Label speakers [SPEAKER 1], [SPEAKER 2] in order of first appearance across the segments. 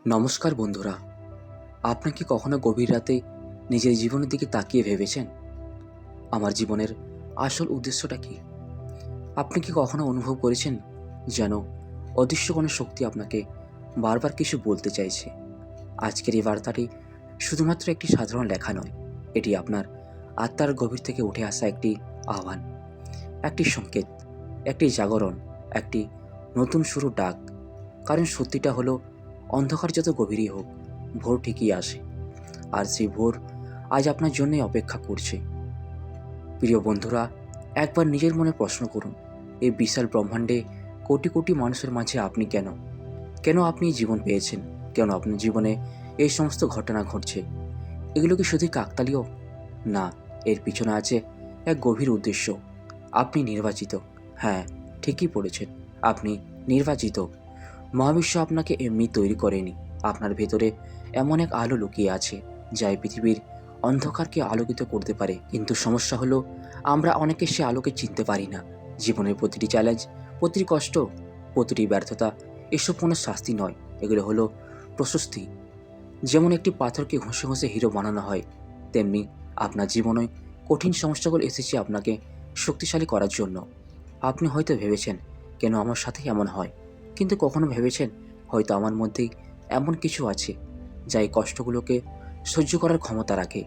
[SPEAKER 1] নমস্কার বন্ধুরা। আপনি কি কখনো গভীর রাতে নিজের জীবনের দিকে তাকিয়ে ভেবেছেন, আমার জীবনের আসল উদ্দেশ্যটা কি? আপনি কি কখনো অনুভব করেছেন যেন অদৃশ্য কোনো শক্তি আপনাকে বারবার কিছু বলতে চাইছে? আজকের এই বার্তাটি শুধুমাত্র একটি সাধারণ লেখা নয়, এটি আপনার আত্মার গভীর থেকে উঠে আসা একটি আহ্বান, একটি সংকেত, একটি জাগরণ, একটি নতুন শুরুর ডাক। কারণ সত্যিটা হলো, অন্ধকার যত গভীরই হোক, ভোর ঠিকই আসে। আর সেই ভোর আজ আপনার জন্যই অপেক্ষা করছে। প্রিয় বন্ধুরা, একবার নিজের মনে প্রশ্ন করুন, এই বিশাল ব্রহ্মাণ্ডে কোটি কোটি মানুষের মাঝে আপনি কেন? কেন আপনি জীবন পেয়েছেন? কেন আপনার জীবনে এই সমস্ত ঘটনা ঘটছে? এগুলো কি শুধুই কাকতালীয়? না, এর পিছনে আছে এক গভীর উদ্দেশ্য। আপনি নির্বাচিত। হ্যাঁ, ঠিকই পড়েছেন, আপনি নির্বাচিত। মহাবিশ্ব আপনাকে এমনি তৈরি করেনি। আপনার ভেতরে এমন এক আলো লুকিয়ে আছে যা এই পৃথিবীর অন্ধকারকে আলোকিত করতে পারে। কিন্তু সমস্যা হলো, আমরা অনেকে সে আলোকে চিনতে পারি না। জীবনের প্রতিটি চ্যালেঞ্জ, প্রতিটি কষ্ট, প্রতিটি ব্যর্থতা, এসব কোনো শাস্তি নয়, এগুলো হলো প্রশস্তি। যেমন একটি পাথরকে ঘষে ঘষে হিরো বানানো হয়, তেমনি আপনার জীবনে কঠিন সমস্যাগুলো এসেছে আপনাকে শক্তিশালী করার জন্য। আপনি হয়তো ভেবেছেন, কেন আমার সাথে এমন হয়? কিন্তু কখনো ভেবেছেন, হয়তো আমার মধ্যেই এমন কিছু আছে যা এই কষ্টগুলোকে সহ্য করার ক্ষমতা রাখে।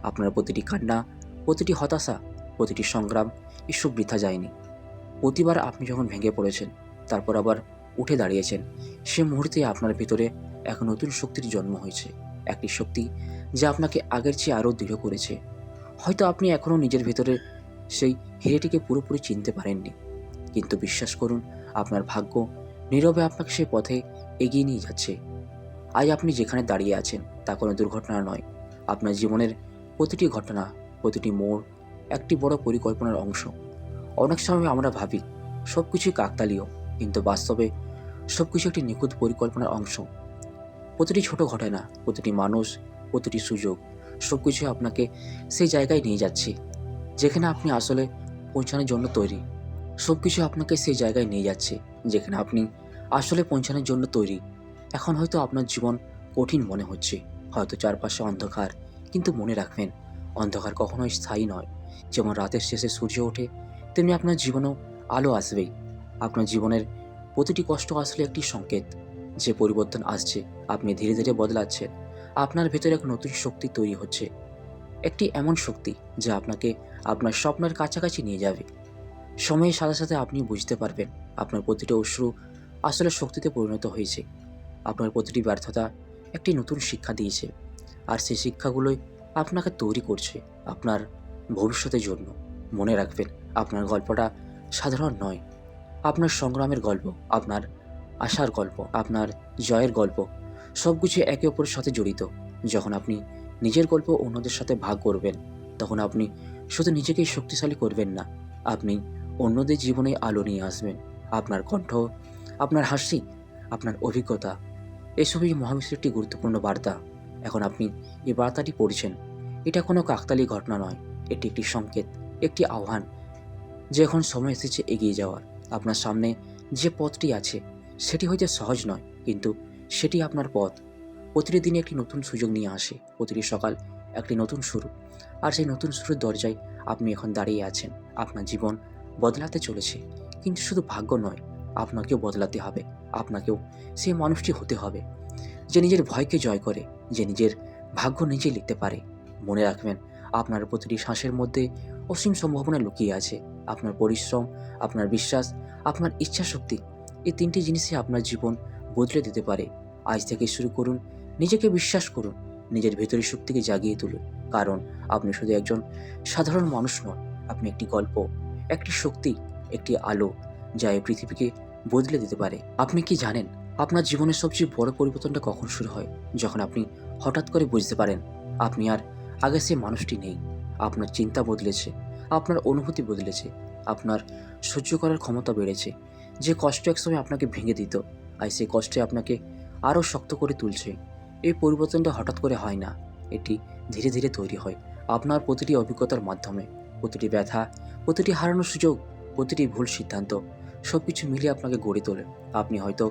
[SPEAKER 1] আপনার প্রতিটি কান্না, প্রতিটি হতাশা, প্রতিটি সংগ্রাম, এসব বৃথা যায়নি। প্রতিবার আপনি যখন ভেঙে পড়েছেন, তারপর আবার উঠে দাঁড়িয়েছেন, সে মুহূর্তে আপনার ভিতরে এক নতুন শক্তির জন্ম হয়েছে। একটি শক্তি যা আপনাকে আগের চেয়ে আরও দৃঢ় করেছে। হয়তো আপনি এখনও নিজের ভেতরে সেই হিরেটিকে পুরোপুরি চিনতে পারেননি, কিন্তু বিশ্বাস করুন, আপনার ভাগ্য নীরবে আপনাকে সেই পথে এগিয়ে নিয়ে যাচ্ছে। আজ আপনি যেখানে দাঁড়িয়ে আছেন তা কোনো দুর্ঘটনা নয়। আপনার জীবনের প্রতিটি ঘটনা, প্রতিটি মোড় একটি বড় পরিকল্পনার অংশ। অনেক সময় আমরা ভাবি সব কিছুই কাকতালীয়, কিন্তু বাস্তবে সব কিছু একটি নিখুঁত পরিকল্পনার অংশ। প্রতিটি ছোট ঘটনা, প্রতিটি মানুষ, প্রতিটি সুযোগ, সব কিছু আপনাকে সেই জায়গায় নিয়ে যাচ্ছে যেখানে আপনি আসলে পৌঁছানোর জন্য তৈরি। সব কিছু আপনাকে সেই জায়গায় নিয়ে যাচ্ছে যেখানে আপনি আসলে পৌঁছানোর জন্য তৈরি। এখন হয়তো আপনার জীবন কঠিন মনে হচ্ছে, হয়তো চারপাশে অন্ধকার, কিন্তু মনে রাখবেন, অন্ধকার কখনোই স্থায়ী নয়। যেমন রাতের শেষে সূর্য ওঠে, তেমনি আপনার জীবনেও আলো আসবেই। আপনার জীবনের প্রতিটি কষ্ট আসলে একটি সংকেত যে পরিবর্তন আসছে, আপনি ধীরে ধীরে বদলাচ্ছেন। আপনার ভেতরে এক নতুন শক্তি তৈরি হচ্ছে, একটি এমন শক্তি যা আপনাকে আপনার স্বপ্নের কাছাকাছি নিয়ে যাবে। সময়ের সাথে সাথে আপনি বুঝতে পারবেন, আপনার প্রতিটা অশ্রু আসলে শক্তিতে পরিণত হয়েছে। আপনার প্রতিটি ব্যর্থতা একটি নতুন শিক্ষা দিয়েছে, আর সেই শিক্ষাগুলোই আপনাকে তৈরি করছে আপনার ভবিষ্যতের জন্য। মনে রাখবেন, আপনার গল্পটা সাধারণ নয়। আপনার সংগ্রামের গল্প, আপনার আশার গল্প, আপনার জয়ের গল্প, সব কিছু একে অপরের সাথে জড়িত। যখন আপনি নিজের গল্প অন্যদের সাথে ভাগ করবেন, তখন আপনি শুধু নিজেকেই শক্তিশালী করবেন না, আপনি অন্যদের জীবনে আলো নিয়ে আসবেন। আপনার কণ্ঠ, আপনার হাসি, আপনার অভিজ্ঞতা, এসবই মহাবিশ্বের একটি গুরুত্বপূর্ণ বার্তা। এখন আপনি এই বার্তাটি পড়ছেন, এটা কোনো কাকতালী ঘটনা নয়, এটি একটি সংকেত, একটি আহ্বান যে এখন সময় এসেছে এগিয়ে যাওয়ার। আপনার সামনে যে পথটি আছে সেটি হয়তো সহজ নয়, কিন্তু সেটি আপনার পথ। প্রতিটি দিনে একটি নতুন সুযোগ নিয়ে আসে, প্রতিটি সকাল একটি নতুন শুরু। আর সেই নতুন শুরুর দরজায় আপনি এখন দাঁড়িয়ে আছেন। আপনার জীবন বদলাতে চলেছে, কিন্তু শুধু ভাগ্য নয়, আপনাকেও বদলাতে হবে। আপনাকেও সেই মানুষটি হতে হবে যে নিজের ভয়কে জয় করে, যে নিজের ভাগ্য নিজে লিখতে পারে। মনে রাখবেন, আপনার প্রতিটি শ্বাসের মধ্যে অসীম সম্ভাবনা লুকিয়ে আছে। আপনার পরিশ্রম, আপনার বিশ্বাস, আপনার ইচ্ছাশক্তি, এই তিনটি জিনিসই আপনার জীবন বদলে দিতে পারে। আজ থেকে শুরু করুন, নিজেকে বিশ্বাস করুন, নিজের ভেতরের শক্তিকে জাগিয়ে তুলুন। কারণ আপনি শুধু একজন সাধারণ মানুষ নন, আপনি একটি গল্প, একটি শক্তি, একটি আলো যা এই পৃথিবীকে বদলে দিতে পারে। আপনি কি জানেন, আপনার জীবনের সবচেয়ে বড় পরিবর্তনটা কখন শুরু হয়? যখন আপনি হঠাৎ করে বুঝতে পারেন আপনি আর আগে সেই মানুষটি নেই। আপনার চিন্তা বদলেছে, আপনার অনুভূতি বদলেছে, আপনার সহ্য করার ক্ষমতা বেড়েছে। যে কষ্ট একসময় আপনাকে ভেঙে দিত, আর সেই কষ্টে আপনাকে আরও শক্ত করে তুলছে। এই পরিবর্তনটা হঠাৎ করে হয় না, এটি ধীরে ধীরে তৈরি হয় আপনার প্রতিটি অভিজ্ঞতার মাধ্যমে। প্রতিটি ব্যথা, প্রতিটি হারানোর সুযোগ, প্রতিটি ভুল সিদ্ধান্ত, সব কিছু মিলিয়ে আপনাকে গড়ে তোলে। আপনি হয়তো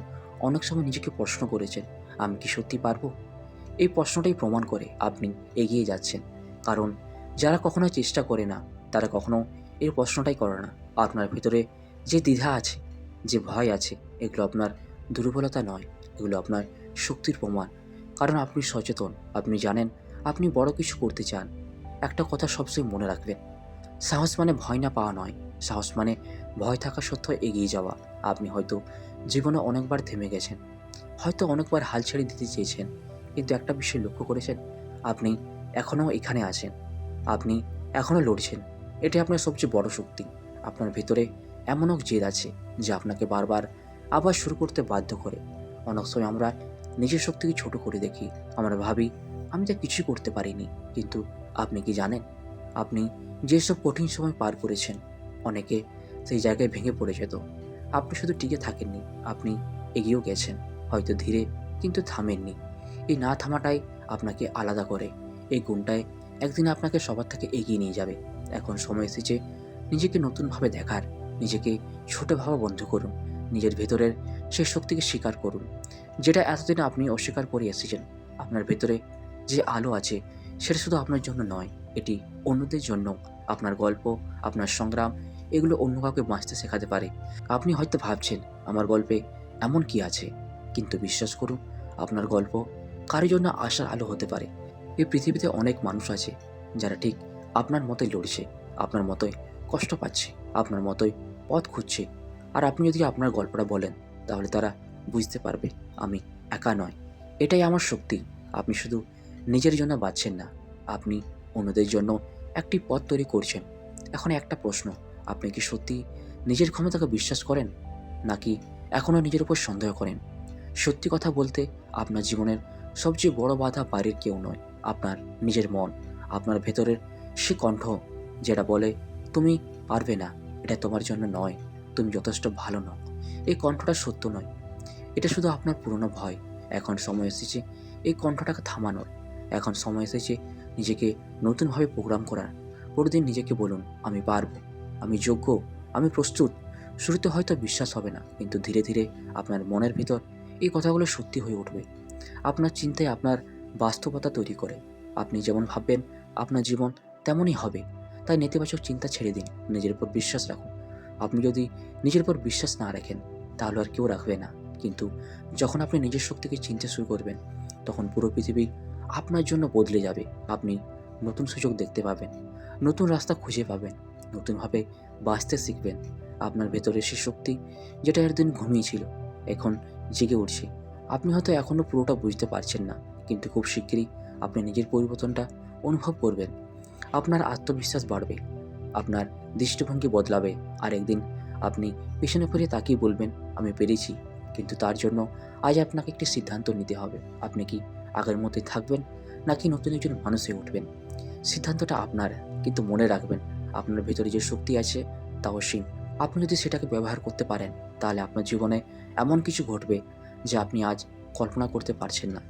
[SPEAKER 1] অনেক সময় নিজেকে প্রশ্ন করেছেন, আমি কি সত্যি পারবো? এই প্রশ্নটাই প্রমাণ করে আপনি এগিয়ে যাচ্ছেন। কারণ যারা কখনো চেষ্টা করে না, তারা কখনো এই প্রশ্নটাই করে না। আপনার ভেতরে যে দ্বিধা আছে, যে ভয় আছে, এগুলো আপনার দুর্বলতা নয়, এগুলো আপনার শক্তির প্রমাণ। কারণ আপনি সচেতন, আপনি জানেন আপনি বড় কিছু করতে চান। একটা কথা সবসময় মনে রাখবেন, সাহস মানে ভয় না পাওয়া নয়, সাহস মানে ভয় থাকা সত্ত্বেও এগিয়ে যাওয়া। আপনি হয়তো জীবনে অনেকবার থেমে গেছেন, হয়তো অনেকবার হাল ছেড়ে দিতে চেয়েছেন, কিন্তু একটা বিষয় লক্ষ্য করেছেন, আপনি এখনও এখানে আছেন, আপনি এখনও লড়ছেন। এটাই আপনার সবচেয়ে বড় শক্তি। আপনার ভেতরে এমন এক জেদ আছে যা আপনাকে বারবার আবার শুরু করতে বাধ্য করে। অনেক সময় আমরা নিজের শক্তিকে ছোট করে দেখি, আমরা ভাবি আমি তো কিছুই করতে পারিনি। কিন্তু আপনি কি জানেন, আপনি যেসব কঠিন সময় পার করেছেন, অনেকে সেই জায়গায় ভেঙে পড়ে যেত। আপনি শুধু টিকে থাকেননি, আপনি এগিয়েও গেছেন, হয়তো ধীরে, কিন্তু থামেননি। এই না থামাটাই আপনাকে আলাদা করে। এই গুণটাই একদিন আপনাকে সবার থেকে এগিয়ে নিয়ে যাবে। এখন সময় এসেছে নিজেকে নতুনভাবে দেখার, নিজেকে ছোট ভাবা বন্ধ করুন, নিজের ভেতরের সেই শক্তিকে স্বীকার করুন, যেটা এতদিন আপনি অস্বীকার করে এসেছেন। আপনার ভেতরে যে আলো আছে, সেটা শুধু আপনার জন্য নয়, এটি অন্যদের জন্য। আপনার গল্প, আপনার সংগ্রাম, এগুলো অন্য কাউকে বাঁচতে শেখাতে পারে। আপনি হয়তো ভাবছেন আমার গল্পে এমন কি আছে, কিন্তু বিশ্বাস করুন, আপনার গল্প কারোর জন্য আশার আলো হতে পারে। এই পৃথিবীতে অনেক মানুষ আছে যারা ঠিক আপনার মতোই লড়ছে, আপনার মতোই কষ্ট পাচ্ছে, আপনার মতোই পথ খুঁজছে। আর আপনি যদি আপনার গল্পটা বলেন, তাহলে তারা বুঝতে পারবে আমি একা নয়, এটাই আমার শক্তি। আপনি শুধু নিজের জন্য বাঁচছেন না, আপনি অন্যদের জন্য একটি পথ তৈরি করছেন। এখন একটা প্রশ্ন, আপনি কি সত্যি নিজের ক্ষমতাকে বিশ্বাস করেন, নাকি এখনও নিজের উপর সন্দেহ করেন? সত্যি কথা বলতে, আপনার জীবনের সবচেয়ে বড় বাধা বাইরের কেউ নয়, আপনার নিজের মন। আপনার ভেতরের সে কণ্ঠ যেটা বলে তুমি পারবে না, এটা তোমার জন্য নয়, তুমি যথেষ্ট ভালো নও। এই কণ্ঠটা সত্য নয়, এটা শুধু আপনার পুরনো ভয়। এখন সময় এসেছে এই কণ্ঠটাকে থামানোর। এখন সময় এসেছে নিজেকে নতুনভাবে প্রোগ্রাম করার। প্রতিদিন নিজেকে বলুন, আমি পারবো, আমি যোগ্য, আমি প্রস্তুত। শুরুতে হয়তো বিশ্বাস হবে না, কিন্তু ধীরে ধীরে আপনার মনের ভিতর এই কথাগুলো সত্যি হয়ে উঠবে। আপনার চিন্তায় আপনার বাস্তবতা তৈরি করে। আপনি যেমন ভাববেন আপনার জীবন তেমনই হবে। তাই নেতিবাচক চিন্তা ছেড়ে দিন, নিজের উপর বিশ্বাস রাখুন। আপনি যদি নিজের উপর বিশ্বাস না রাখেন, তাহলে আর কেউ রাখবে না। কিন্তু যখন আপনি নিজের শক্তিকে চিনতে শুরু করবেন, তখন পুরো পৃথিবী আপনার জন্য বদলে যাবে। আপনি নতুন সুযোগ দেখতে পাবেন, নতুন রাস্তা খুঁজে পাবেন, নতুনভাবে বাঁচতে শিখবেন। আপনার ভেতরে সে শক্তি যেটা একদিন ঘুমিয়েছিল, এখন জেগে উঠছে। আপনি হয়তো এখনও পুরোটা বুঝতে পারছেন না, কিন্তু খুব শিগগিরই আপনি নিজের পরিবর্তনটা অনুভব করবেন। আপনার আত্মবিশ্বাস বাড়বে, আপনার দৃষ্টিভঙ্গি বদলাবে, আর একদিন আপনি পেছনে ফিরে তাকিয়ে বলবেন আমি পেরেছি। কিন্তু তার জন্য আজ আপনাকে একটি সিদ্ধান্ত নিতে হবে। আপনি কি আগের মতোই থাকবেন, নাকি নতুন একজন মানুষ হয়ে উঠবেন? সিদ্ধান্তটা আপনার, কিন্তু মনে রাখবেন আপনার ভেতরে যে শক্তি আছে তা অসীম। আপনি যদি সেটাকে ব্যবহার করতে পারেন, তাহলে আপনার জীবনে এমন কিছু ঘটবে যা আপনি আজ কল্পনা করতে পারছেন না।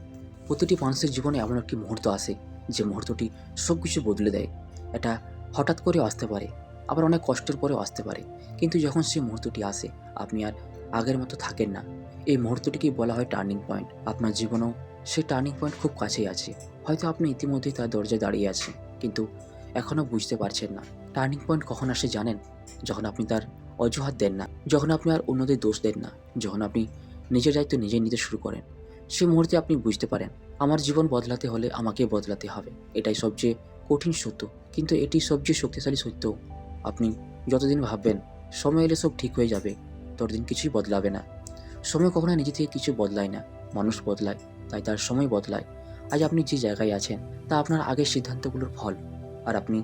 [SPEAKER 1] প্রতিটি মানুষের জীবনে এমন একটি মুহূর্ত আসে যে মুহূর্তটি সব কিছু বদলে দেয়। এটা হঠাৎ করে আসতে পারে, আবার অনেক কষ্টের পরেও আসতে পারে। কিন্তু যখন সেই মুহূর্তটি আসে, আপনি আর আগের মতো থাকেন না। এই মুহূর্তটিকেই বলা হয় টার্নিং পয়েন্ট। আপনার জীবনেও সেই টার্নিং পয়েন্ট খুব কাছেই আছে। হয়তো আপনি ইতিমধ্যেই তার দরজায় দাঁড়িয়ে আছেন, কিন্তু এখনও বুঝতে পারছেন না। টার্নিং পয়েন্ট কখন আসে জানেন? যখন আপনি তার অজুহাত দেন না, যখন আপনি আর অন্যদের দোষ দেন না, যখন আপনি নিজের দায়িত্ব নিজে নিতে শুরু করেন। সেই মুহূর্তে আপনি বুঝতে পারেন আমার জীবন বদলাতে হলে আমাকে বদলাতে হবে। এটাই সবচেয়ে কঠিন সত্য, কিন্তু এটি সবচেয়ে শক্তিশালী সত্য। আপনি যতদিন ভাববেন সময় এলে সব ঠিক হয়ে যাবে, ততদিন কিছুই বদলাবে না। সময় কখনো নিজে থেকে কিছু বদলায় না, মানুষ বদলায়, তাই তার সময় বদলায়। আজ আপনি যে জায়গায় আছেন তা আপনার আগের সিদ্ধান্তগুলোর ফল। আর আপনি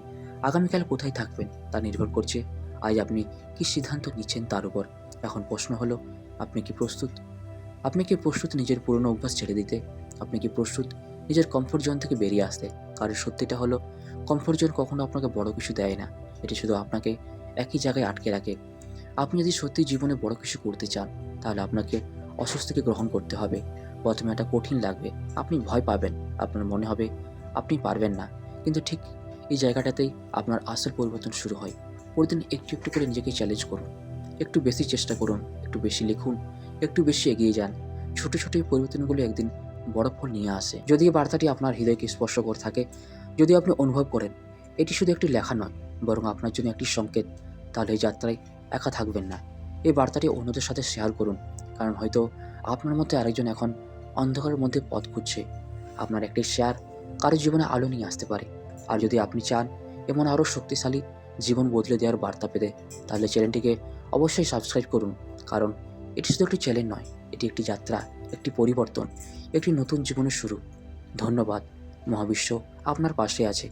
[SPEAKER 1] আগামীকাল কোথায় থাকবেন তা নির্ভর করছে আজ আপনি কী সিদ্ধান্ত নিচ্ছেন তার উপর। এখন প্রশ্ন হলো, আপনি কি প্রস্তুত? আপনি কি প্রস্তুত নিজের পুরনো অভ্যাস ছেড়ে দিতে? আপনি কি প্রস্তুত নিজের কমফোর্ট জোন থেকে বেরিয়ে আসতে? কারণ সত্যিটা হলো, কমফোর্ট জোন কখনো আপনাকে বড় কিছু দেয় না, এটি শুধু আপনাকে একই জায়গায় আটকে রাখে। আপনি যদি সত্যি জীবনে বড় কিছু করতে চান, তাহলে আপনাকে অস্বস্তিকে গ্রহণ করতে হবে। প্রথমে এটা কঠিন লাগবে, আপনি ভয় পাবেন, আপনার মনে হবে আপনি পারবেন না। কিন্তু ঠিক এই জায়গাটাতেই আপনার আসল পরিবর্তন শুরু হয়। প্রতিদিন একটু একটু করে নিজেকে চ্যালেঞ্জ করুন, একটু বেশি চেষ্টা করুন, একটু বেশি লিখুন, একটু বেশি এগিয়ে যান। ছোটো ছোটো এই পরিবর্তনগুলো একদিন বড় ফল নিয়ে আসে। যদি এই বার্তাটি আপনার হৃদয়কে স্পর্শ করে থাকে, যদি আপনি অনুভব করেন এটি শুধু একটি লেখা নয়, বরং আপনার জন্য একটি সংকেত, তাহলে এই যাত্রায় একা থাকবেন না। এই বার্তাটি অন্যদের সাথে শেয়ার করুন, কারণ হয়তো আপনার মধ্যে আরেকজন এখন অন্ধকারের মধ্যে পথ খুঁজছে। আপনার একটি শেয়ার কারো জীবনে আলো নিয়ে আসতে পারে। আর যদি আপনি চান এমন আরও শক্তিশালী জীবন বদলে দেওয়ার বার্তা পেতে, তাহলে চ্যানেলটিকে অবশ্যই সাবস্ক্রাইব করুন, কারণ এটি শুধু একটি চ্যানেল নয়, এটি একটি যাত্রা, একটি পরিবর্তন, একটি নতুন জীবনের শুরু। ধন্যবাদ। মহাবিশ্ব আপনার পাশে আছে।